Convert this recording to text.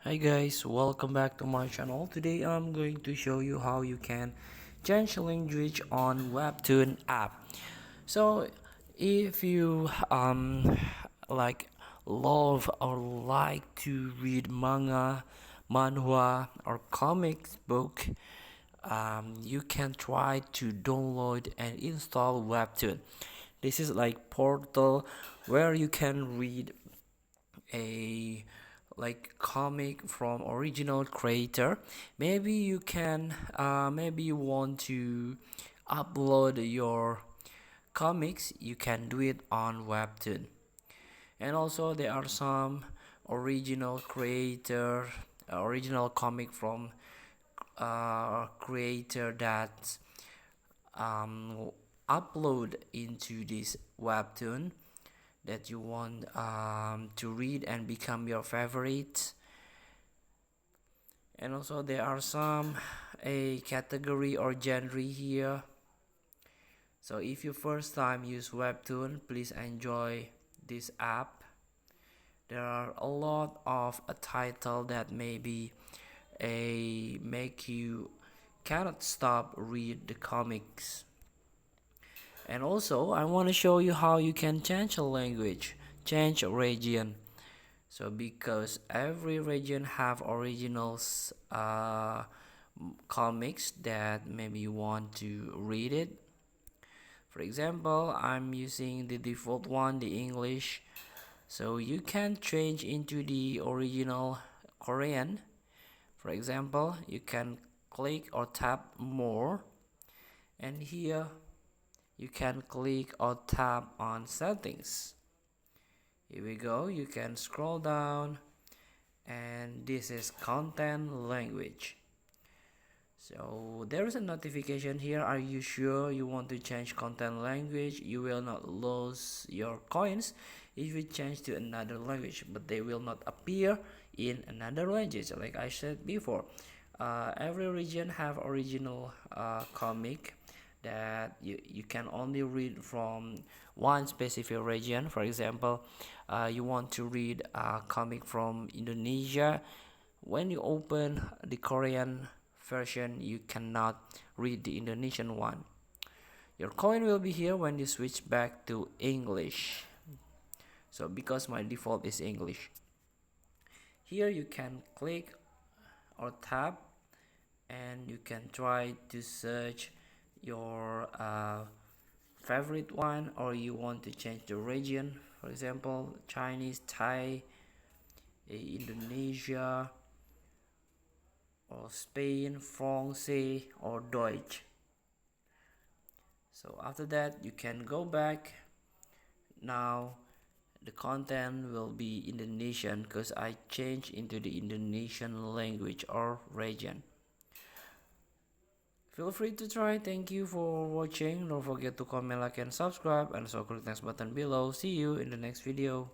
Hi guys, welcome back to my channel. Today I'm going to show you how you can change language on Webtoon app. So if you like love or like to read manga, manhwa or comics book, you can try to download and install Webtoon. This is like portal where you can read a comic from original creator. Maybe you can maybe you want to upload your comics, you can do it on Webtoon. And also there are some original creator original comic from creator that um, upload into this Webtoon that you want to read and become your favorite. And also there are some a category or genre here. So if you first time use Webtoon, please enjoy this app. There are a lot of a title that maybe a make you cannot stop read the comics. And also I want to show you how you can change a language, change a region. So because every region have originals comics that maybe you want to read it. For example, I'm using the default one, the English. So you can change into the original Korean. For example, you can click or tap more, and here you can click or tap on settings. Here we go, you can scroll down, and this is content language. So there is a notification here. Are you sure you want to change content language? You will not lose your coins if you change to another language, but they will not appear in another language. Like I said before, every region have original comic that you can only read from one specific region. For example, you want to read a comic from Indonesia. When you open the Korean version, you cannot read the Indonesian one. Your coin will be here when you switch back to English. So because my default is English, here you can click or tap, and you can try to search your favorite one, or you want to change the region. For example, Chinese, Thai, Indonesia, or Spain, France, or Deutsch. So after that you can go back. Now the content will be Indonesian because I changed into the Indonesian language or region. Feel free to try. Thank you for watching. Don't forget to comment, like, and subscribe, and also click the next button below. See you in the next video.